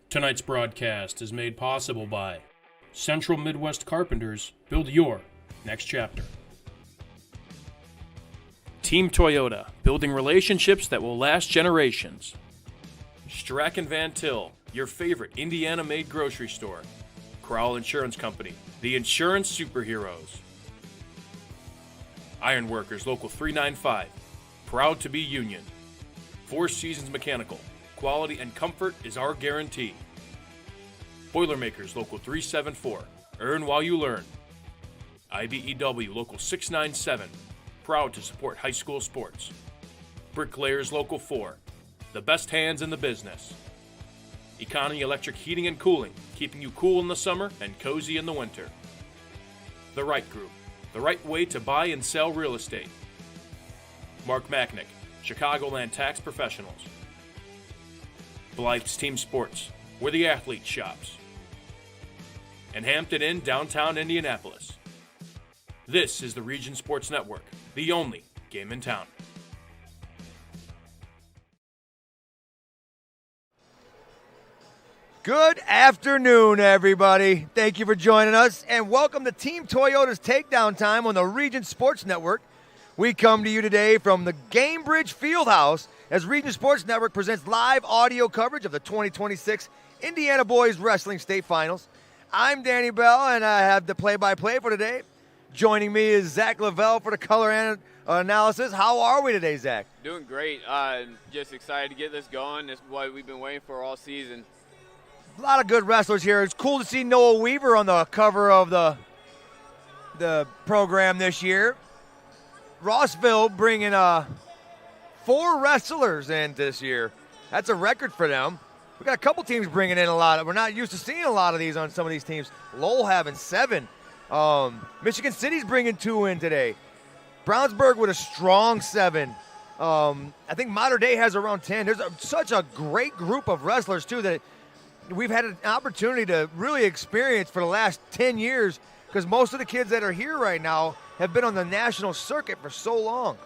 Tonight's broadcast is made possible by Central Midwest Carpenters. Build your next chapter. Team Toyota, building relationships that will last generations. Strack & Van Til, your favorite Indiana-made grocery store. Crowell Insurance Company, the insurance superheroes. Ironworkers Local 395, proud to be union. Four Seasons Mechanical, quality and comfort is our guarantee. Boilermakers Local 374, earn while you learn. IBEW Local 697, proud to support high school sports. Bricklayers Local 4, the best hands in the business. Economy Electric Heating and Cooling, keeping you cool in the summer and cozy in the winter. The Right Group, the right way to buy and sell real estate. Mark Macknick, Chicagoland Tax Professionals. Blythe's Team Sports, where the athlete shops. And Hampton Inn, downtown Indianapolis. This is the Region Sports Network, the only game in town. Good afternoon, everybody. Thank you for joining us, and welcome to Team Toyota's Takedown Time on the Region Sports Network. We come to you today from the Gamebridge Fieldhouse as Region Sports Network presents live audio coverage of the 2026 Indiana Boys Wrestling State Finals. I'm Danny Bell, and I have the play-by-play for today. Joining me is Zach Lavelle for the color analysis. How are we today, Zach? Doing great. Just excited to get this going. This is what we've been waiting for all season. A lot of good wrestlers here. It's cool to see Noah Weaver on the cover of the program this year. Rossville bringing 4 wrestlers in this year. That's a record for them. We got a couple teams bringing in a lot. We're not used to seeing a lot of these on some of these teams. Lowell having 7. Michigan City's bringing 2 in today. Brownsburg with a strong 7. I think Mater Dei has around 10. There's such a great group of wrestlers, too, that we've had an opportunity to really experience for the last 10 years because most of the kids that are here right now have been on the national circuit for so long.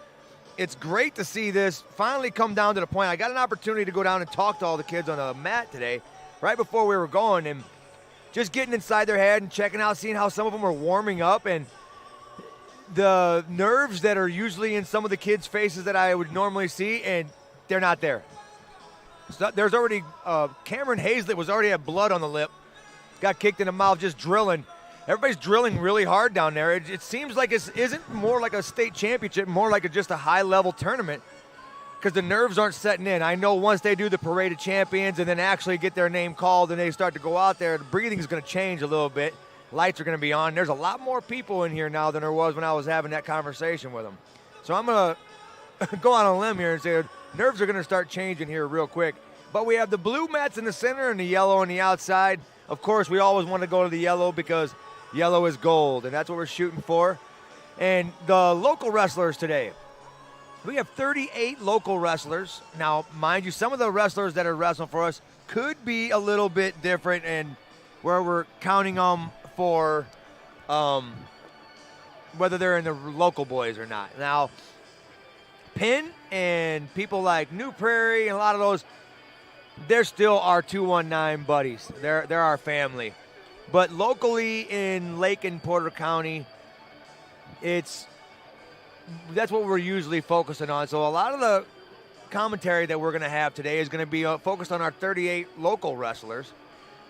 It's great to see this finally come down to the point. I got an opportunity to go down and talk to all the kids on the mat today, right before we were going, and just getting inside their head and checking out, seeing how some of them are warming up, and the nerves that are usually in some of the kids' faces that I would normally see, and they're not there. So there's already Cameron Hazlett was already had blood on the lip, got kicked in the mouth just drilling. Everybody's drilling really hard down there. It seems like it isn't more like a state championship, more like just a high-level tournament because the nerves aren't setting in. I know once they do the Parade of Champions and then actually get their name called and they start to go out there, the breathing is going to change a little bit. Lights are going to be on. There's a lot more people in here now than there was when I was having that conversation with them. So I'm going to go on a limb here and say nerves are going to start changing here real quick. But we have the blue mats in the center and the yellow on the outside. Of course, we always want to go to the yellow because yellow is gold, and that's what we're shooting for. And the local wrestlers today, we have 38 local wrestlers. Now, mind you, some of the wrestlers that are wrestling for us could be a little bit different and where we're counting them for whether they're in the local boys or not. Now, Penn and people like New Prairie and a lot of those, they're still our 219 buddies. They're our family. But locally in Lake and Porter County, that's what we're usually focusing on. So a lot of the commentary that we're going to have today is going to be focused on our 38 local wrestlers.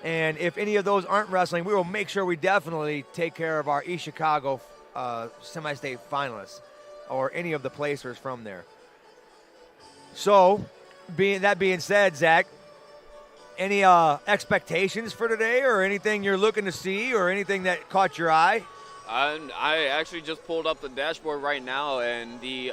And if any of those aren't wrestling, we will make sure we definitely take care of our East Chicago semi-state finalists or any of the placers from there. So, that being said, Zach, any expectations for today or anything you're looking to see or anything that caught your eye? I actually just pulled up the dashboard right now, and the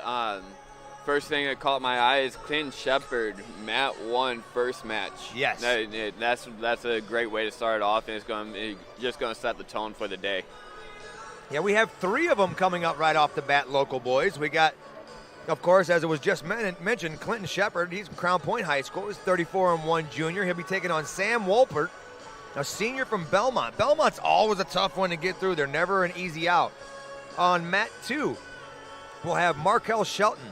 first thing that caught my eye is Clinton Shepard, Mat 1 first match. Yes. That's a great way to start off, and it's just going to set the tone for the day. Yeah, we have 3 of them coming up right off the bat, local boys. We got, of course, as it was just mentioned, Clinton Shepard. He's from Crown Point High School. He's 34-1 junior. He'll be taking on Sam Wolpert, a senior from Belmont. Belmont's always a tough one to get through. They're never an easy out. On mat 2, we'll have Markel Shelton,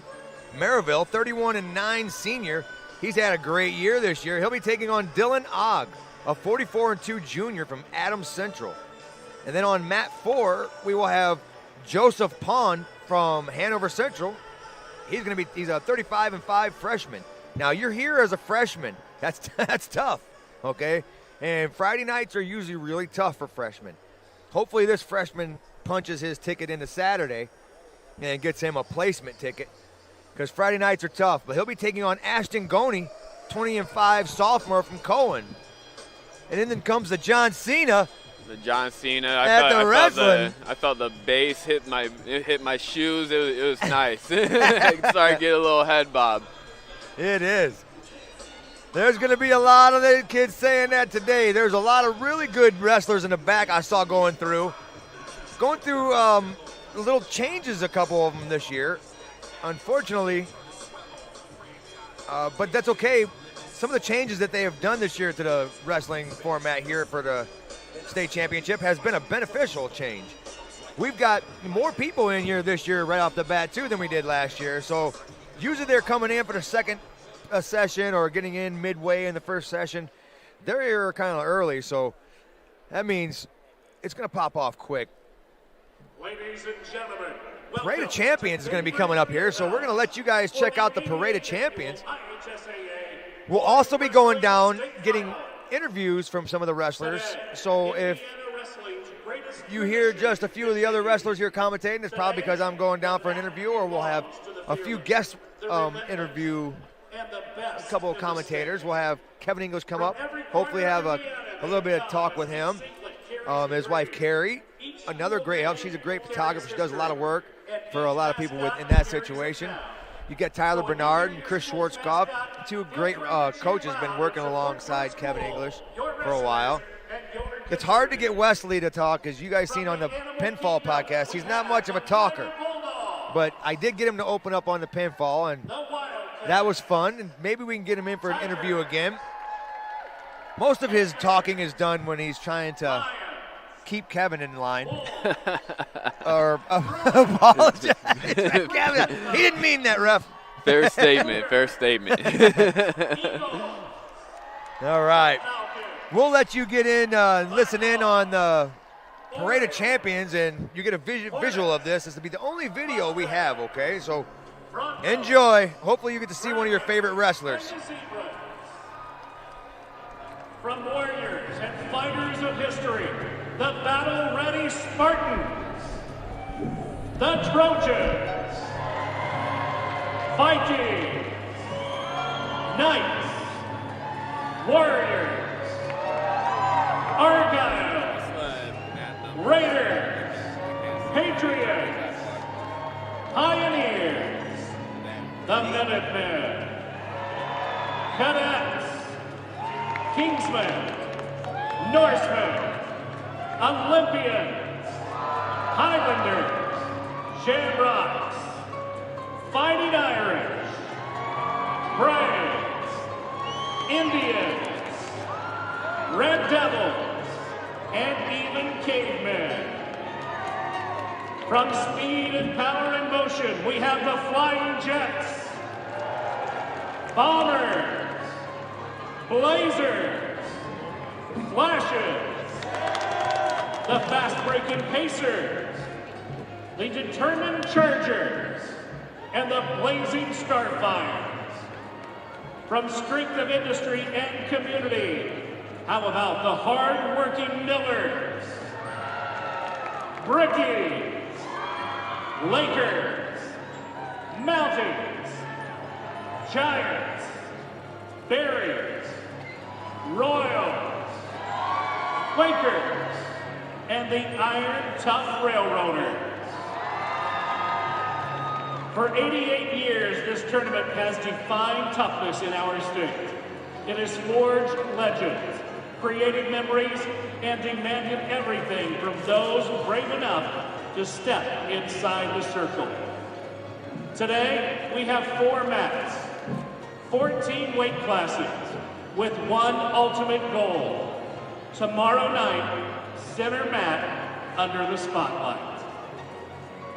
Maryville, 31-9 senior. He's had a great year this year. He'll be taking on Dylan Ogg, a 44-2 junior from Adams Central. And then on mat 4, we will have Joseph Pond from Hanover Central. He's a 35-5 freshman. Now you're here as a freshman. That's tough, okay? And Friday nights are usually really tough for freshmen. Hopefully this freshman punches his ticket into Saturday and gets him a placement ticket, because Friday nights are tough. But he'll be taking on Ashton Goney, 20-5 sophomore from Cohen. And then comes the John Cena. The John Cena. I felt the bass hit my shoes. It was nice. Started to get a little head bob. It is. There's going to be a lot of the kids saying that today. There's a lot of really good wrestlers in the back I saw going through little changes, a couple of them this year, unfortunately. But that's okay. Some of the changes that they have done this year to the wrestling format here for the state championship has been a beneficial change. We've got more people in here this year right off the bat too than we did last year. So usually they're coming in for the second session or getting in midway in the first session. They're here kind of early, so that means it's going to pop off quick. Ladies and gentlemen, Parade of Champions is going to be coming up here, so we're going to let you guys check out the Parade of Champions. We'll also be going down, getting interviews from some of the wrestlers. So if you hear just a few of the other wrestlers here commentating, it's probably because I'm going down for an interview, or we'll have a few guest interview, a couple of commentators. We'll have Kevin English come up, hopefully have a little bit of talk with him. His wife, Carrie, another great help. She's a great photographer. She does a lot of work for a lot of people in that situation. You get Tyler Bernard and Chris Schwarzkopf, two great coaches, been working alongside Kevin English for a while. It's hard to get Wesley to talk, as you guys seen on the Pinfall podcast. He's not much of a talker, but I did get him to open up on the pinfall, and that was fun. And maybe we can get him in for an interview again. Most of his talking is done when he's trying to keep Kevin in line. Or apologize. Kevin, he didn't mean that, ref. Fair statement. All right. We'll let you get in, listen in on the Parade of Champions, and you get a visual of this. This will be the only video we have, okay? So enjoy. Hopefully you get to see one of your favorite wrestlers. From warriors and fighters of history, the battle-ready Spartans, the Trojans, Vikings, Knights, Warriors, Argyles, Raiders, Patriots, Pioneers, the Minutemen, Cadets, Kingsmen, Norsemen, Olympians, Highlanders, Shamrocks, Fighting Irish, Braves, Indians, Red Devils, and even Cavemen. From speed and power and motion, we have the Flying Jets, Bombers, Blazers, Flashes, the fast-breaking Pacers, the determined Chargers, and the blazing Starfires. From strength of industry and community, how about the hard-working Millers, Brickies, Lakers, Mounties, Giants, Berries, Royals, Quakers, and the Iron Tough Railroaders. For 88 years, this tournament has defined toughness in our state. It has forged legends, created memories, and demanded everything from those brave enough to step inside the circle. Today, we have 4 mats, 14 weight classes, with one ultimate goal. Tomorrow night, center mat under the spotlight.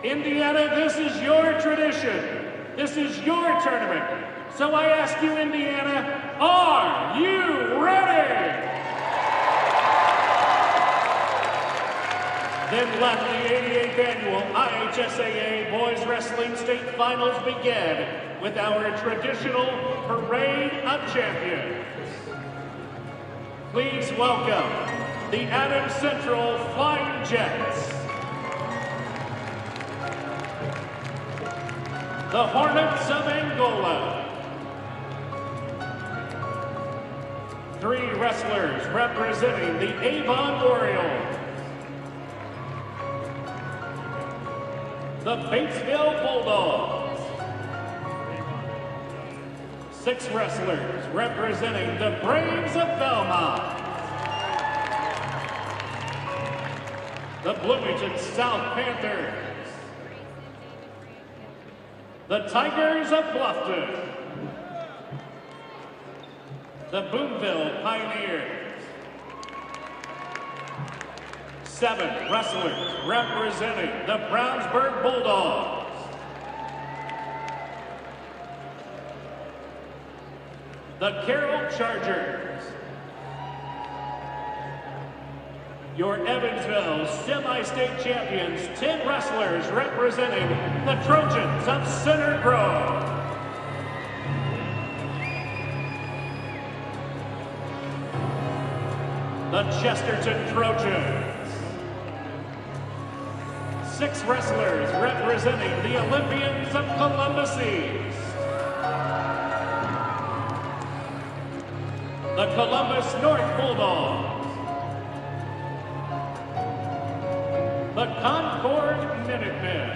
Indiana, this is your tradition. This is your tournament. So I ask you, Indiana, are you ready? Then let the 88th annual IHSAA Boys Wrestling State Finals begin with our traditional Parade of Champions. Please welcome the Adams Central Flying Jets, the Hornets of Angola, 3 wrestlers representing the Avon Orioles, the Batesville Bulldogs, 6 wrestlers representing the Braves of Belmont, the Bloomington South Panthers, the Tigers of Bluffton, the Boonville Pioneers, 7 wrestlers representing the Brownsburg Bulldogs, the Carroll Chargers, your Evansville semi-state champions, 10 wrestlers representing the Trojans of Center Grove, the Chesterton Trojans, 6 wrestlers representing the Olympians of Columbus East, the Columbus North Bulldogs, the Concord Minutemen,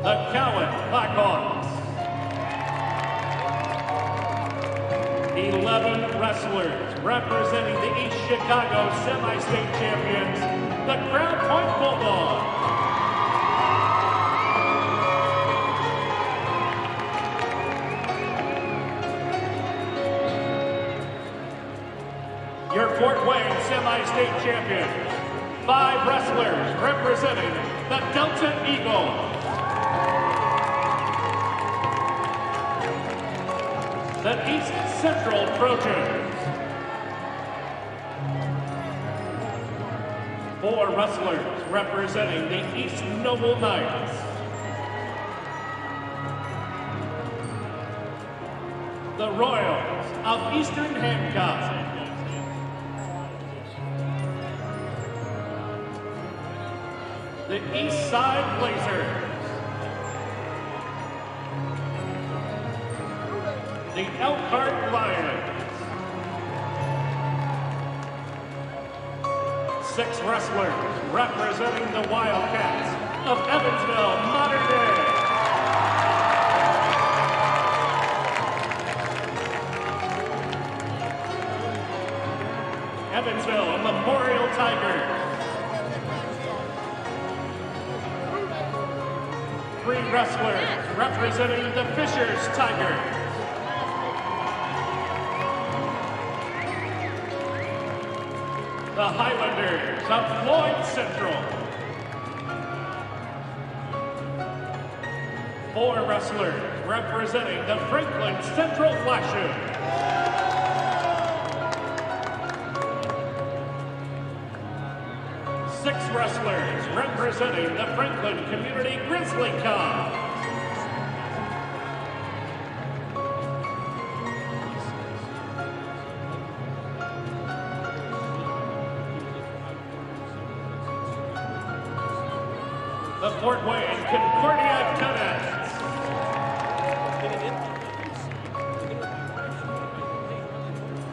the Cowan Blackhawks, 11 wrestlers representing the East Chicago semi-state champions, the Crown Point Bulldogs, your Fort Wayne semi-state champions, 5 wrestlers representing the Delta Eagles, the East Central Trojans, 4 wrestlers representing the East Noble Knights, the Royals of Eastern Hancock, the East Side Blazers, the Elkhart Lions, 6 wrestlers representing the Wildcats of Evansville Modern Day, Evansville Memorial Tigers, 3 wrestlers representing the Fishers Tigers, the Highlanders of Floyd Central, 4 wrestlers representing the Franklin Central Flashes, wrestlers representing the Franklin Community Grizzly Cubs, 'The Fort Wayne Concordia Cadets,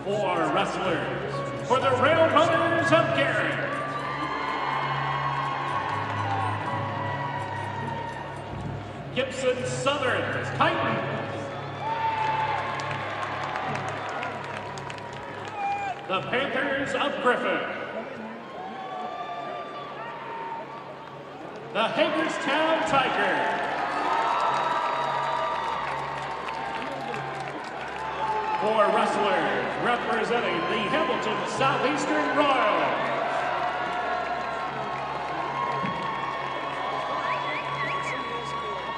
4 wrestlers for the Railroaders of Garrett, Gibson Southern Titans, the Panthers of Griffin, the Hagerstown Tigers, four wrestlers representing the Hamilton Southeastern Royals,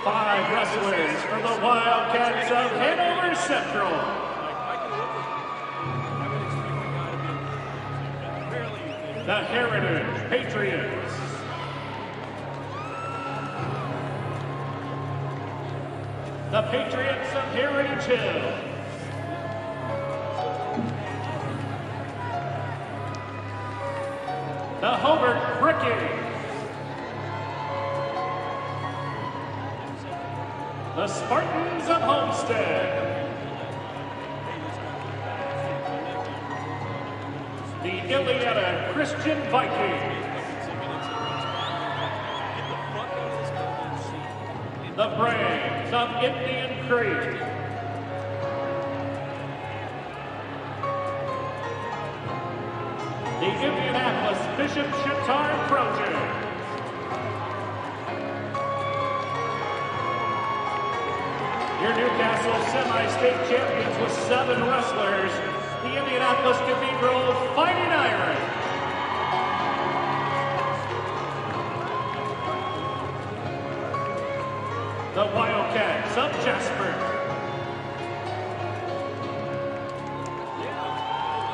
five wrestlers for the Wildcats of Hanover Central, The Heritage Patriots. The Patriots of Heritage Hill. The Hobart Brickies. The Spartans of Homestead. The Ileana Christian Vikings. The Braves of Indian Creek. The Indianapolis Bishop Chatard Trojans. Your Newcastle semi-state champions with 7 wrestlers, the Indianapolis Cathedral Fighting Irish. The Wildcats of Jasper.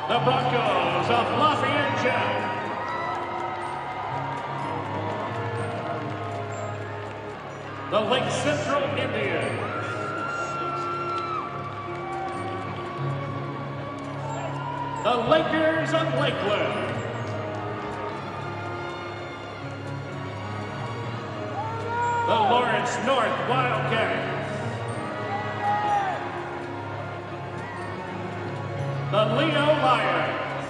The Broncos of Lafayette. The Lake Central Indians. The Lakers of Lakeland. The Lawrence North Wildcats. The Leo Lions.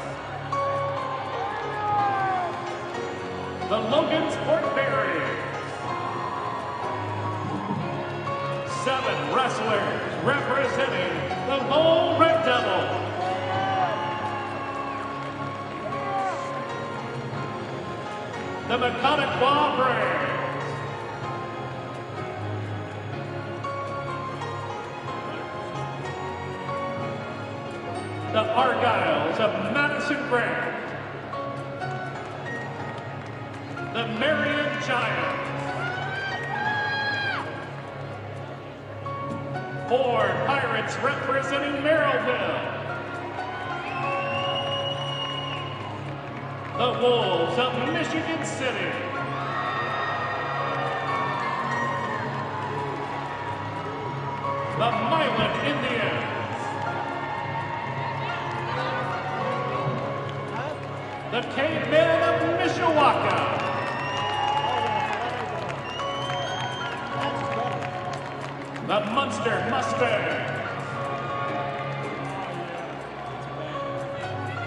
The Logansport Bears. 7 wrestlers representing the Lowell Red Devils. The Mechanic-Wa Braves. The Argyles of Madison Grant. The Marion Giants. 4 Pirates representing Merrillville. The Wolves of Michigan City. The Milan Indians. The Cavemen of Mishawaka. The Munster Mustangs.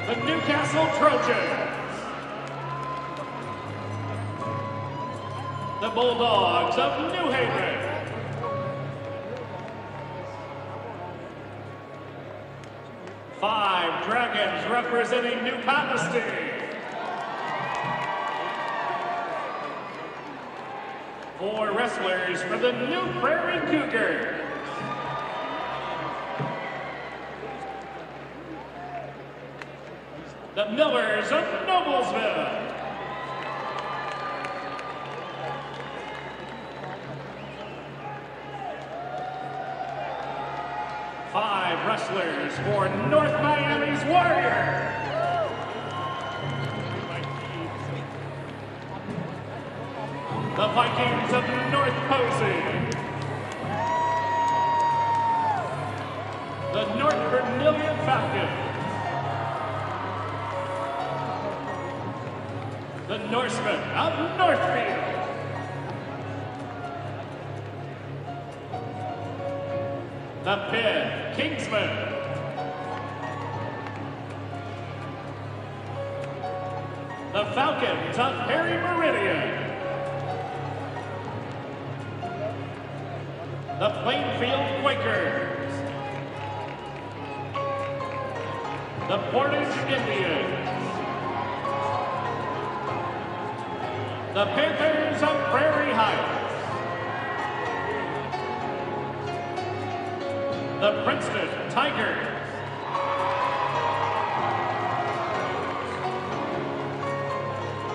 The Newcastle Trojans. The Bulldogs of New Haven. Five Dragons representing New Palestine. 4 wrestlers for the New Prairie Cougars. The Millers of Noblesville. Five wrestlers for North Miami's Warriors. The Vikings of North Posey. The North Vermilion Falcons. The Norsemen of Northfield. The Pitt Kingsmen. The Falcons of Perry Meridian. The Plainfield Quakers. The Portage Indians. The Panthers of Prairie Heights. The Princeton Tigers.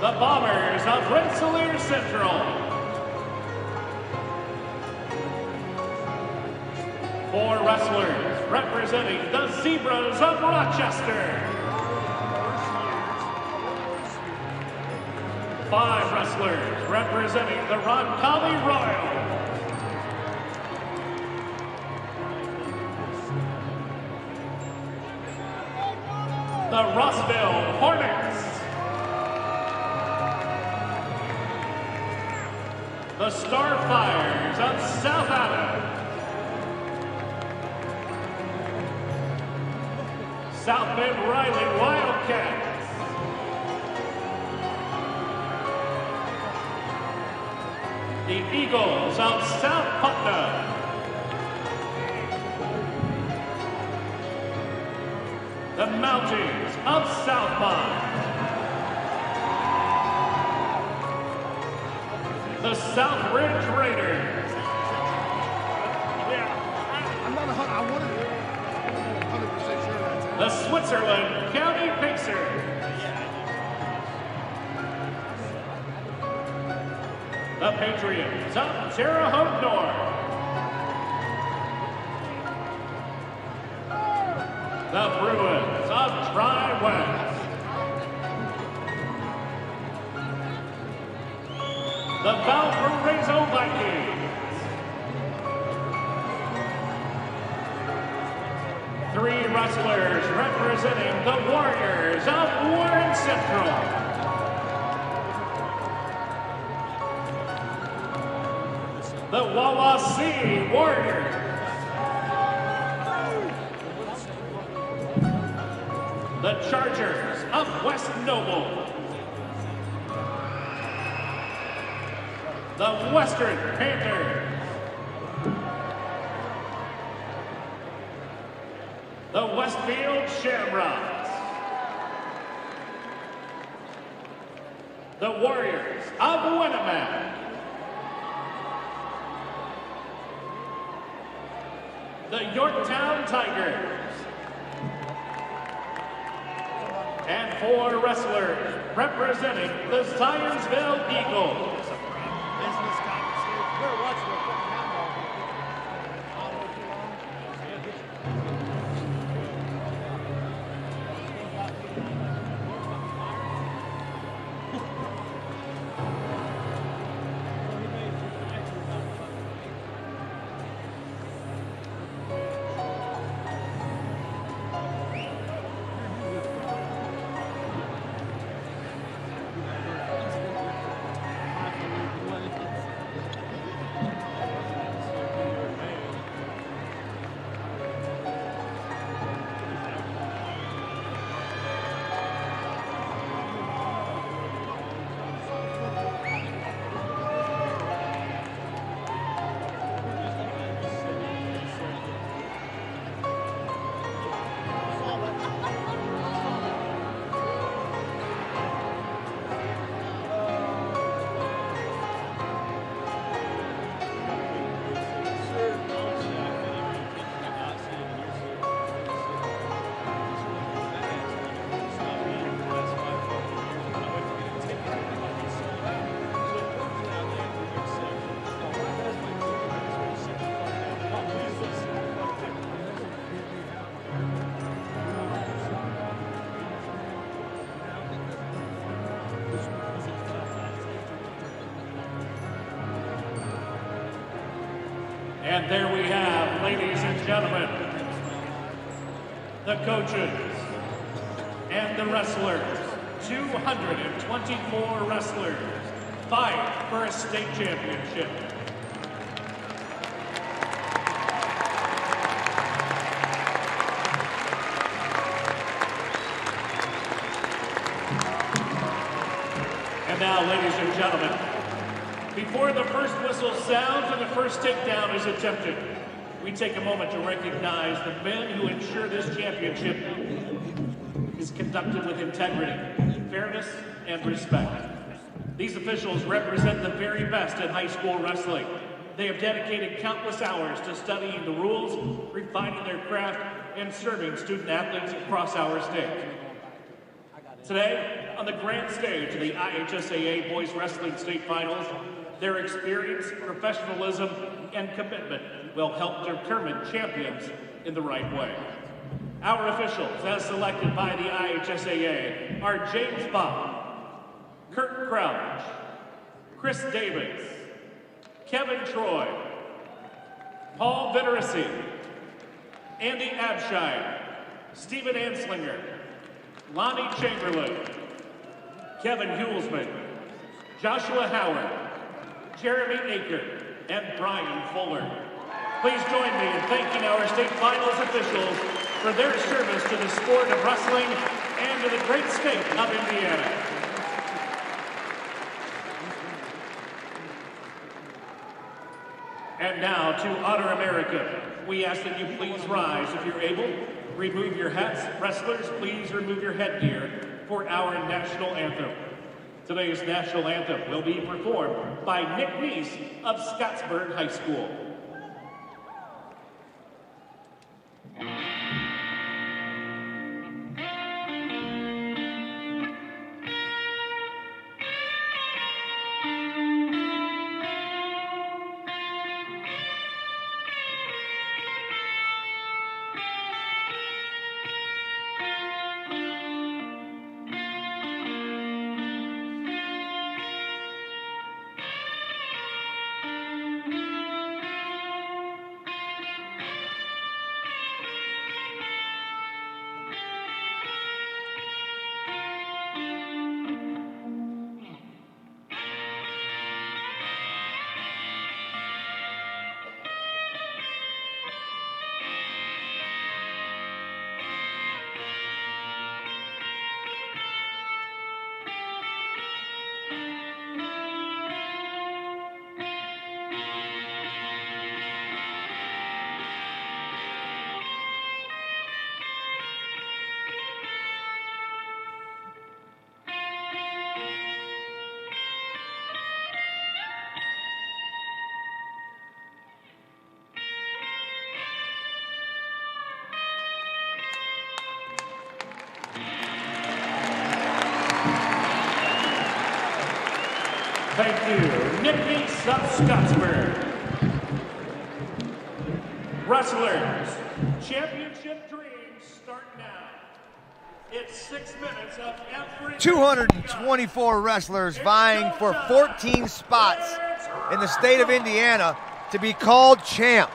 The Bombers of Rensselaer Central. 4 wrestlers representing the Zebras of Rochester. 5 wrestlers representing the Roncalli Royals. The Rossville Hornets. The Starfires of South Adams. South Bend Riley Wildcats. The Eagles of South Putnam. The Mounties of Southmont. The South Ridge Raiders. I'm not 100. I wanted to 100% sure that's it. The Switzerland County Pacers. The Patriots of Terre Haute North. The Bruins of Tri-West. The Valparaiso Vikings. 3 wrestlers representing the Warriors of Warren Central. The Wawasee Warriors. The Chargers of West Noble. The Western Panthers. The Westfield Shamrocks. The Warriors of Winnemac. The Yorktown Tigers. And 4 wrestlers representing the Zionsville Eagles. Business conversation. We're watching the fucking handball. And there we have, ladies and gentlemen, the coaches and the wrestlers. 224 wrestlers fight for a state championship. And now, ladies and gentlemen, before the first whistle sounds and the first takedown is attempted, we take a moment to recognize the men who ensure this championship is conducted with integrity, fairness, and respect. These officials represent the very best in high school wrestling. They have dedicated countless hours to studying the rules, refining their craft, and serving student athletes across our state. Today, on the grand stage of the IHSAA Boys Wrestling State Finals, their experience, professionalism, and commitment will help determine champions in the right way. Our officials, as selected by the IHSAA, are James Bob, Kurt Crouch, Chris Davis, Kevin Troy, Paul Viteracy, Andy Abshire, Stephen Anslinger, Lonnie Chamberlain, Kevin Hulsman, Joshua Howard, Jeremy Aker, and Brian Fuller. Please join me in thanking our state finals officials for their service to the sport of wrestling and to the great state of Indiana. And now, to honor America, we ask that you please rise if you're able. Remove your hats. Wrestlers, please remove your headgear for our national anthem. Today's national anthem will be performed by Nick Neese of Scottsburg High School. Thank you, Nick Neese of Scottsburg. Wrestlers, championship dreams start now. It's 6 minutes of every... 224 wrestlers vying for 14 spots in the state of Indiana to be called champ.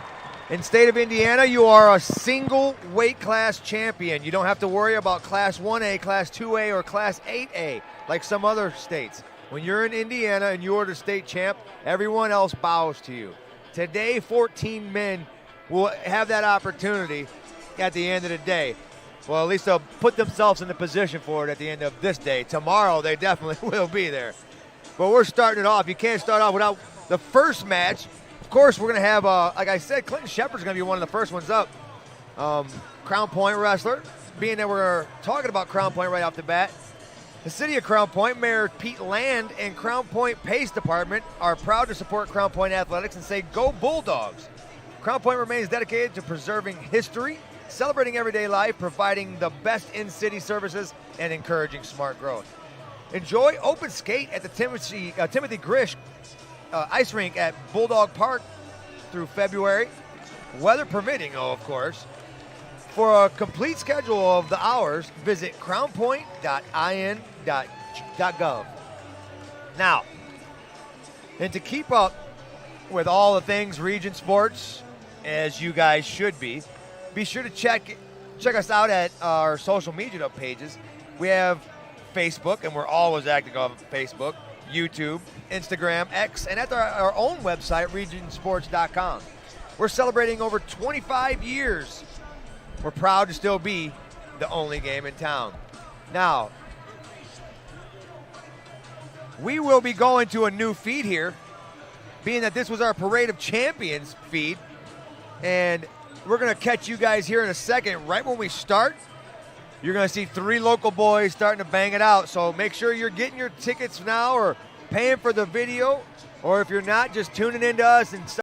In state of Indiana, you are a single weight class champion. You don't have to worry about Class 1A, Class 2A, or Class 8A like some other states. When you're in Indiana and you're the state champ, everyone else bows to you. Today, 14 men will have that opportunity at the end of the day. Well, at least they'll put themselves in the position for it at the end of this day. Tomorrow, they definitely will be there. But we're starting it off. You can't start off without the first match. Of course, we're going to have, like I said, Clinton Shepard's going to be one of the first ones up. Crown Point wrestler. Being that we're talking about Crown Point right off the bat, the city of Crown Point, Mayor Pete Land and Crown Point Pace Department are proud to support Crown Point athletics and say, "Go Bulldogs." Crown Point remains dedicated to preserving history, celebrating everyday life, providing the best in-city services, and encouraging smart growth. Enjoy open skate at the Timothy Grish ice rink at Bulldog Park through February, weather permitting, of course. For a complete schedule of the hours, visit crownpoint.in.gov. Now, and to keep up with all the things Region Sports, as you guys should be sure to check us out at our social media pages. We have Facebook, and we're always active on Facebook, YouTube, Instagram, X, and at our own website, regionsports.com. We're celebrating over 25 years. We're proud to still be the only game in town. Now, we will be going to a new feed here, being that this was our Parade of Champions feed. And we're going to catch you guys here in a second. Right when we start, you're going to see 3 local boys starting to bang it out. So make sure you're getting your tickets now or paying for the video. Or if you're not, just tuning in to us and